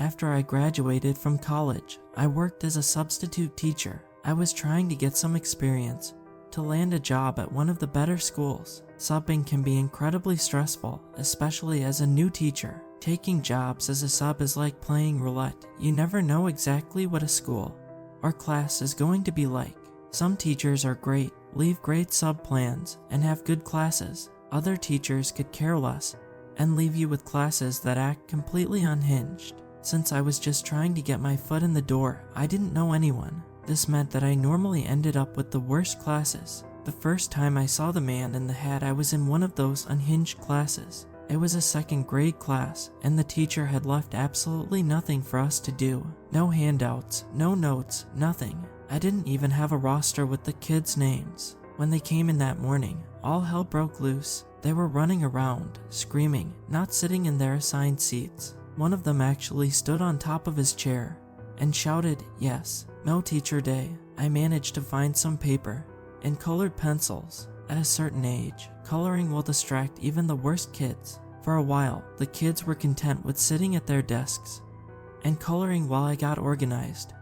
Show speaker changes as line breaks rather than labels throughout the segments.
After I graduated from college, I worked as a substitute teacher. I was trying to get some experience to land a job at one of the better schools. Subbing can be incredibly stressful, especially as a new teacher. Taking jobs as a sub is like playing roulette. You never know exactly what a school or class is going to be like. Some teachers are great, leave great sub plans, and have good classes. Other teachers could care less and leave you with classes that act completely unhinged. Since I was just trying to get my foot in the door, I didn't know anyone. This meant that I normally ended up with the worst classes. The first time I saw the man in the hat, I was in one of those unhinged classes. It was a second grade class, and the teacher had left absolutely nothing for us to do. No handouts, no notes, nothing. I didn't even have a roster with the kids' names. When they came in that morning, all hell broke loose. They were running around, screaming, not sitting in their assigned seats. One of them actually stood on top of his chair and shouted, "Yes, no teacher day." I managed to find some paper and colored pencils. At a certain age, coloring will distract even the worst kids. For a while, the kids were content with sitting at their desks and coloring while I got organized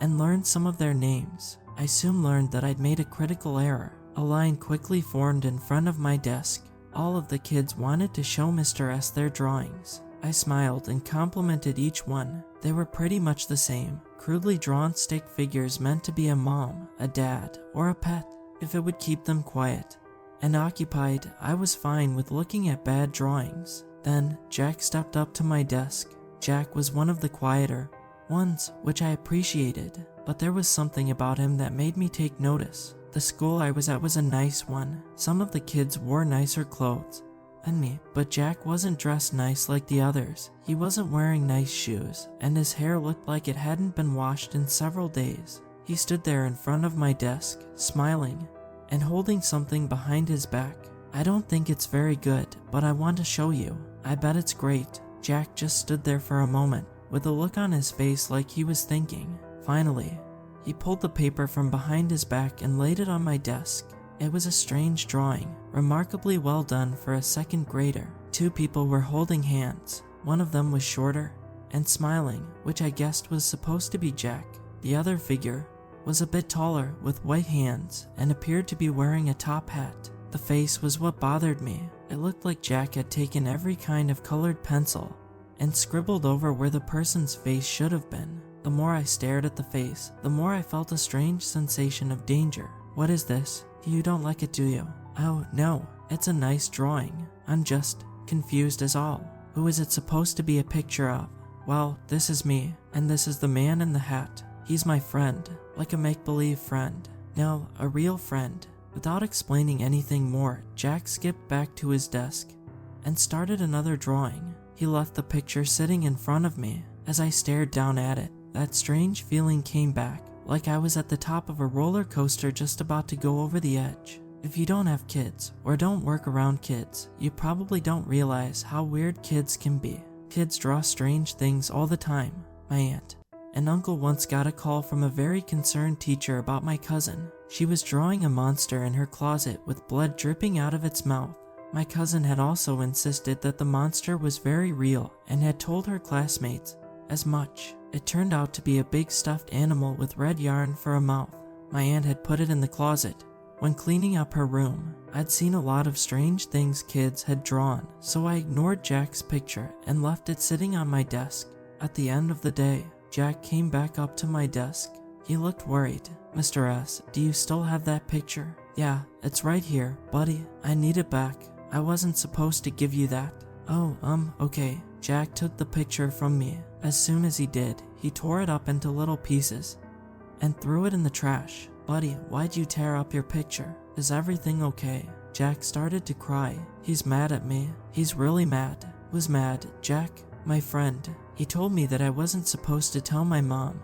and learned some of their names. I soon learned that I'd made a critical error. A line quickly formed in front of my desk. All of the kids wanted to show Mr. S their drawings. I smiled and complimented each one. They were pretty much the same, crudely drawn stick figures meant to be a mom, a dad, or a pet. If it would keep them quiet and occupied, I was fine with looking at bad drawings. Then, Jack stepped up to my desk. Jack was one of the quieter ones, which I appreciated, but there was something about him that made me take notice. The school I was at was a nice one. Some of the kids wore nicer clothes than me, but Jack wasn't dressed nice like the others. He wasn't wearing nice shoes, and his hair looked like it hadn't been washed in several days. He stood there in front of my desk, smiling and holding something behind his back. "I don't think it's very good, but I want to show you. I bet it's great." Jack just stood there for a moment, with a look on his face like he was thinking. Finally, he pulled the paper from behind his back and laid it on my desk. It was a strange drawing, remarkably well done for a second grader. Two people were holding hands. One of them was shorter and smiling, which I guessed was supposed to be Jack. The other figure was a bit taller with white hands and appeared to be wearing a top hat. The face was what bothered me. It looked like Jack had taken every kind of colored pencil and scribbled over where the person's face should have been. The more I stared at the face, the more I felt a strange sensation of danger. "What is this? You don't like it, do you?" "Oh, no, it's a nice drawing. I'm just confused as all. Who is it supposed to be a picture of?" "Well, this is me, and this is the man in the hat. He's my friend, like a make-believe friend. No, a real friend." Without explaining anything more, Jack skipped back to his desk and started another drawing. He left the picture sitting in front of me. As I stared down at it, that strange feeling came back, like I was at the top of a roller coaster just about to go over the edge. If you don't have kids, or don't work around kids, you probably don't realize how weird kids can be. Kids draw strange things all the time. My aunt and uncle once got a call from a very concerned teacher about my cousin. She was drawing a monster in her closet with blood dripping out of its mouth. My cousin had also insisted that the monster was very real and had told her classmates as much. It turned out to be a big stuffed animal with red yarn for a mouth. My aunt had put it in the closet. When cleaning up her room, I'd seen a lot of strange things kids had drawn, so I ignored Jack's picture and left it sitting on my desk. At the end of the day, Jack came back up to my desk. He looked worried. "Mr. S, do you still have that picture?" "Yeah, it's right here, buddy. I need it back. I wasn't supposed to give you that." "Oh, okay." Jack took the picture from me. As soon as he did, he tore it up into little pieces and threw it in the trash. "Buddy, why'd you tear up your picture? Is everything okay?" Jack started to cry. "He's mad at me. He's really mad." "Who's mad, Jack?" "My friend. He told me that I wasn't supposed to tell my mom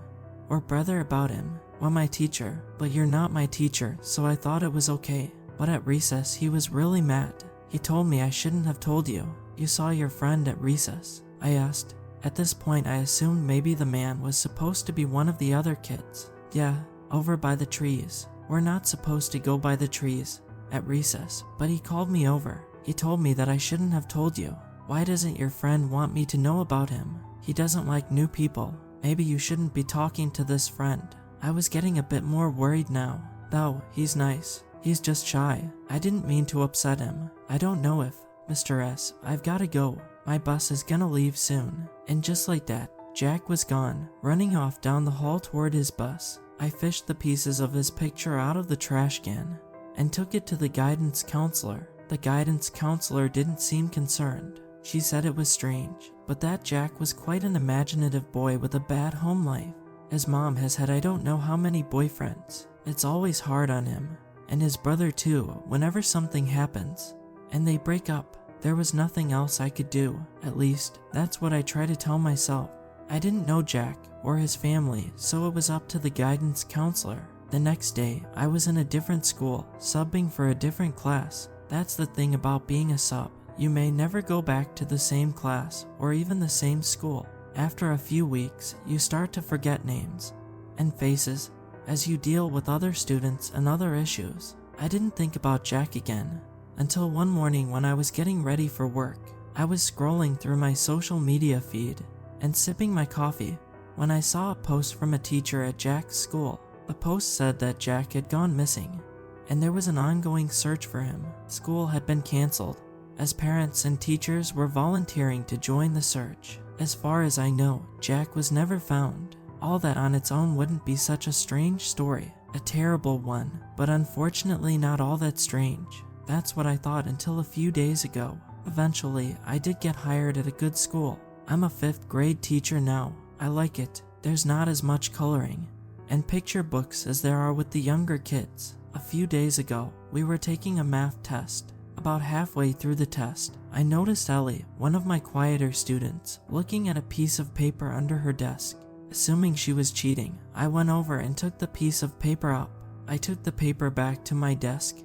or brother about him. Well, my teacher, but you're not my teacher, so I thought it was okay. But at recess, he was really mad. He told me I shouldn't have told you. You saw your friend at recess?" I asked. At this point, I assumed maybe the man was supposed to be one of the other kids. "Yeah, over by the trees. We're not supposed to go by the trees at recess, but he called me over. He told me that I shouldn't have told you. Why doesn't your friend want me to know about him?" He doesn't like new people. Maybe you shouldn't be talking to this friend. I was getting a bit more worried now. Though, he's nice. He's just shy. I didn't mean to upset him. I don't know if, Mr. S, I've gotta go. My bus is gonna leave soon. And just like that, Jack was gone, running off down the hall toward his bus. I fished the pieces of his picture out of the trash can and took it to the guidance counselor. The guidance counselor didn't seem concerned. She said it was strange, but that Jack was quite an imaginative boy with a bad home life. His mom has had I don't know how many boyfriends. It's always hard on him. And his brother too, whenever something happens and they break up. There was nothing else I could do. At least, that's what I try to tell myself. I didn't know Jack or his family, so it was up to the guidance counselor. The next day, I was in a different school, subbing for a different class. That's the thing about being a sub. You may never go back to the same class or even the same school. After a few weeks, you start to forget names and faces as you deal with other students and other issues. I didn't think about Jack again until one morning when I was getting ready for work. I was scrolling through my social media feed and sipping my coffee when I saw a post from a teacher at Jack's school. The post said that Jack had gone missing and there was an ongoing search for him. School had been canceled as parents and teachers were volunteering to join the search. As far as I know, Jack was never found. All that on its own wouldn't be such a strange story, a terrible one, but unfortunately not all that strange. That's what I thought until a few days ago. Eventually, I did get hired at a good school. I'm a 5th grade teacher now. I like it. There's not as much coloring and picture books as there are with the younger kids. A few days ago, we were taking a math test. About halfway through the test, I noticed Ellie, one of my quieter students, looking at a piece of paper under her desk. Assuming she was cheating, I went over and took the piece of paper up. I took the paper back to my desk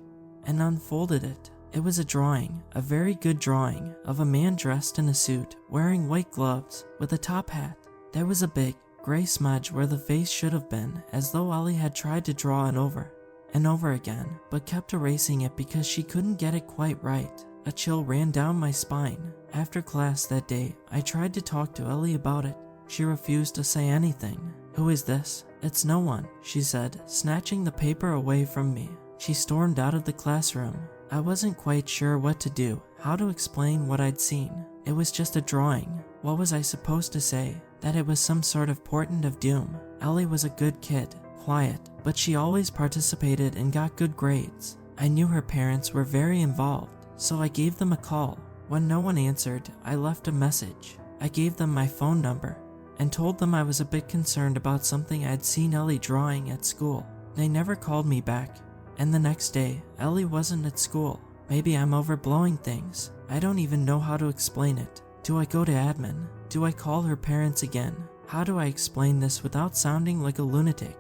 and unfolded it. It was a drawing, a very good drawing, of a man dressed in a suit, wearing white gloves, with a top hat. There was a big, gray smudge where the face should have been, as though Ellie had tried to draw it over and over again, but kept erasing it because she couldn't get it quite right. A chill ran down my spine. After class that day, I tried to talk to Ellie about it. She refused to say anything. "Who is this?" "It's no one," she said, snatching the paper away from me. She stormed out of the classroom. I wasn't quite sure what to do, how to explain what I'd seen. It was just a drawing. What was I supposed to say? That it was some sort of portent of doom? Ellie was a good kid, quiet, but she always participated and got good grades. I knew her parents were very involved, so I gave them a call. When no one answered, I left a message. I gave them my phone number and told them I was a bit concerned about something I'd seen Ellie drawing at school. They never called me back, and the next day, Ellie wasn't at school. Maybe I'm overblowing things. I don't even know how to explain it. Do I go to admin? Do I call her parents again? How do I explain this without sounding like a lunatic?